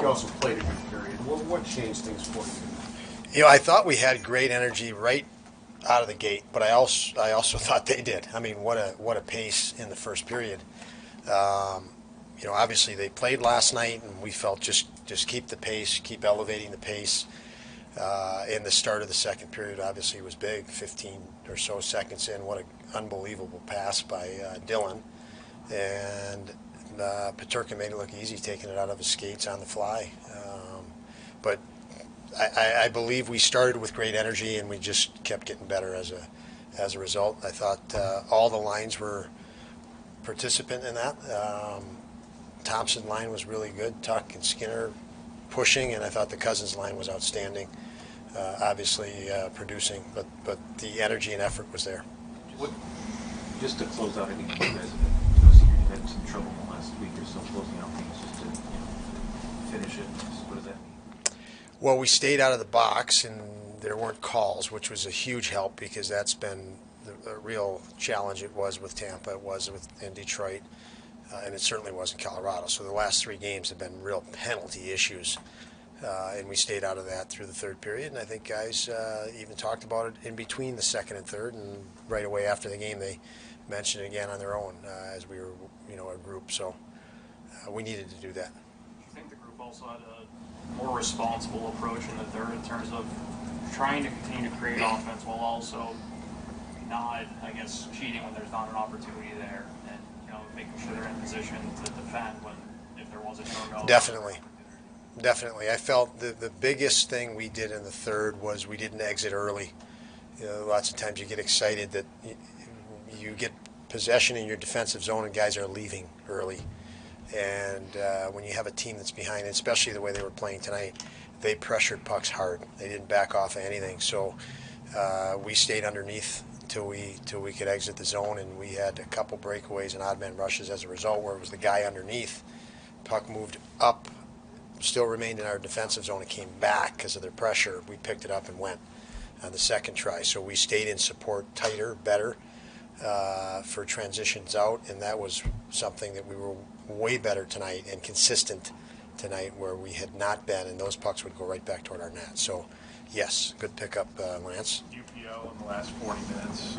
You also played a good period. What changed things for you? You know, I thought we had great energy right out of the gate, but I also thought they did. I mean, what a pace in the first period. You know, obviously they played last night, and we felt just keep the pace, keep elevating the pace. In the start of the second period, obviously, was big. 15 or so seconds in, what an unbelievable pass by Dylan, and Peterka made it look easy, taking it out of his skates on the fly. But I believe we started with great energy, and we just kept getting better as a result. I thought all the lines were participant in that. Thompson line was really good. Tuck and Skinner pushing, and I thought the Cousins line was outstanding. Obviously producing, but the energy and effort was there. Just to close out, I think you guys have had some trouble in the last week or so closing out things, just to finish it. What does that mean? Well, we stayed out of the box, and there weren't calls, which was a huge help because that's been the real challenge. It was with Tampa, it was in Detroit, and it certainly was in Colorado. So the last 3 games have been real penalty issues. And we stayed out of that through the third period, and I think guys even talked about it in between the second and third, and right away after the game they mentioned it again on their own as we were, a group. So we needed to do that. Do you think the group also had a more responsible approach in the third in terms of trying to continue to create offense while also not, I guess, cheating when there's not an opportunity there, and making sure they're in position to defend if there was a no-go? Definitely. I felt the biggest thing we did in the third was we didn't exit early. Lots of times you get excited that you get possession in your defensive zone and guys are leaving early. And when you have a team that's behind, especially the way they were playing tonight, they pressured pucks hard. They didn't back off of anything. So we stayed underneath till we could exit the zone, and we had a couple breakaways and odd man rushes as a result where it was the guy underneath. Puck moved up, still remained in our defensive zone and came back because of their pressure. We picked it up and went on the second try. So we stayed in support tighter, better for transitions out, and that was something that we were way better tonight and consistent tonight where we had not been, and those pucks would go right back toward our net. So, yes, good pickup, Lance. UPL in the last 40 minutes,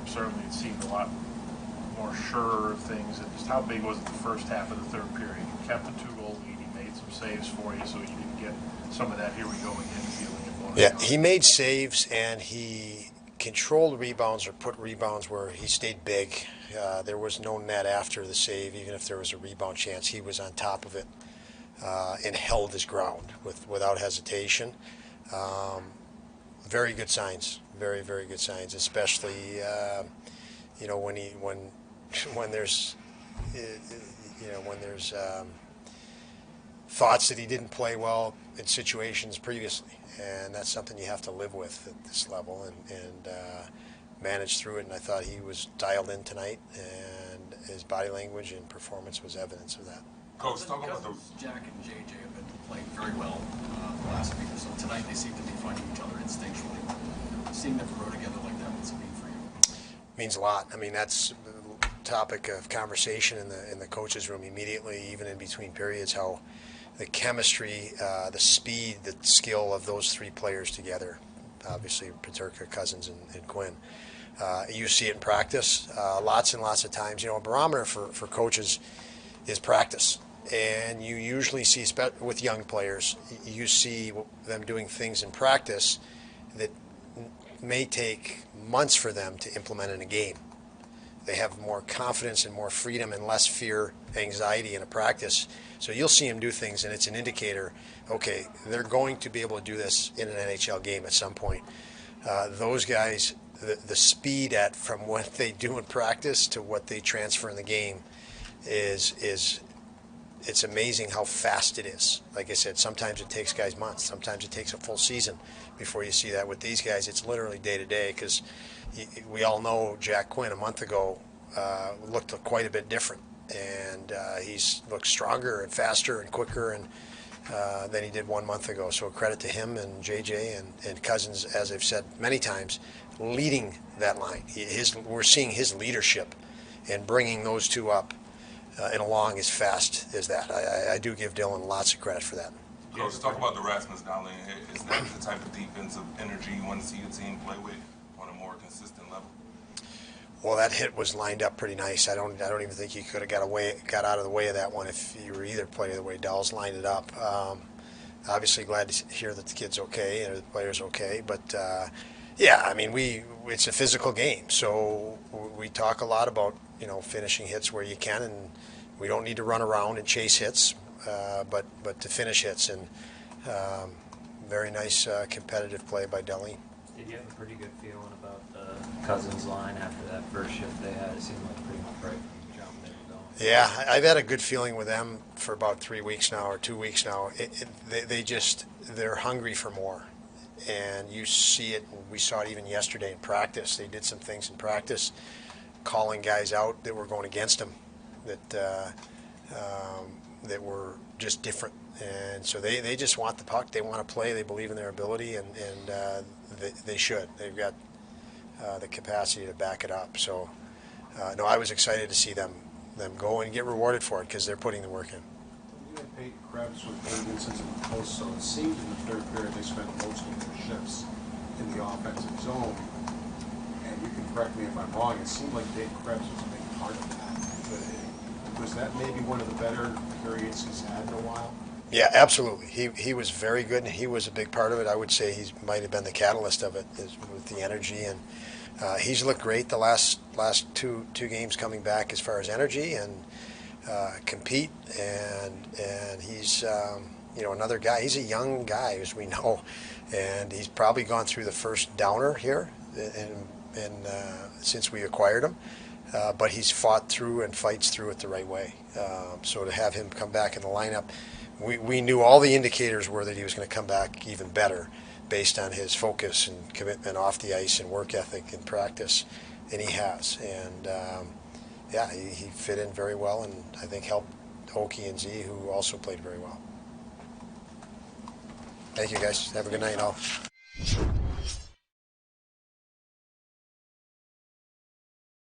certainly it seemed a lot more sure of things. And just how big was it the first half of the third period? You kept the 2-goal lead. He made some saves for you, so you didn't get some of that here we go again feeling of bonus. Yeah, he made saves, and he controlled rebounds or put rebounds where he stayed big. There was no net after the save, even if there was a rebound chance. He was on top of it and held his ground without hesitation. Very good signs, very, very good signs, especially when there's thoughts that he didn't play well in situations previously, and that's something you have to live with at this level and manage through it. And I thought he was dialed in tonight, and his body language and performance was evidence of that. Coach, talk about those. Jack and JJ have been playing very well the last week or so. Tonight they seem to be finding each other instinctually. Seeing them row together like that, what's it mean for you? Means a lot. I mean, that's the topic of conversation in the coaches' room immediately, even in between periods, how the chemistry, the speed, the skill of those 3 players together, obviously Peterka, Cousins, and Quinn. You see it in practice lots and lots of times. A barometer for coaches is practice. And you usually see, with young players, you see them doing things in practice that may take months for them to implement in a game. They have more confidence and more freedom and less fear, anxiety in a practice. So you'll see them do things, and it's an indicator, okay, they're going to be able to do this in an NHL game at some point. Those guys, the speed from what they do in practice to what they transfer in the game it's amazing how fast it is. Like I said, sometimes it takes guys months. Sometimes it takes a full season before you see that. With these guys, it's literally day to day, because we all know Jack Quinn a month ago looked quite a bit different. And he's looked stronger and faster and quicker than he did 1 month ago. So credit to him and JJ and Cousins, as I've said many times, leading that line. We're seeing his leadership and bringing those 2 up and along as fast as that. I do give Dylan lots of credit for that. Coach, talk about the Rasmus Dahlin. Is that the type of defensive energy you want to see your team play with on a more consistent level? Well, that hit was lined up pretty nice. I don't even think he could have got out of the way of that one if you were either playing the way Dahl's lined it up. Obviously, glad to hear that the kid's okay and the player's okay. But yeah, I mean, it's a physical game, so we talk a lot about finishing hits where you can, and we don't need to run around and chase hits, but to finish hits. And very nice competitive play by Dahlin. Did you have a pretty good feeling about the Cousins line after that first shift they had? It seemed like pretty much right from the jump they were going. Yeah, I've had a good feeling with them for about 3 weeks now or 2 weeks now. They're hungry for more, and you see it. And we saw it even yesterday in practice. They did some things in practice, calling guys out that were going against them, that were just different. And so they just want the puck. They want to play. They believe in their ability, and they should. They've got the capacity to back it up. So, no, I was excited to see them go and get rewarded for it because they're putting the work in. You had Peyton Krebs with 8 instances in the post, so it seemed in the third period they spent most of their shifts in the offensive zone. And you can correct me if I'm wrong, it seemed like Dave Krebs was a big part of that. But was that maybe one of the better periods he's had in a while? Yeah, absolutely. He was very good, and he was a big part of it. I would say he might have been the catalyst of it with the energy, and he's looked great the last two games coming back as far as energy and compete, and he's another guy. He's a young guy, as we know, and he's probably gone through the first downer here, and since we acquired him. But he's fought through and fights through it the right way. So to have him come back in the lineup, we knew all the indicators were that he was going to come back even better based on his focus and commitment off the ice and work ethic and practice, and he has. And yeah, he fit in very well, and I think helped Oki and Z, who also played very well. Thank you, guys. Have a good night, all.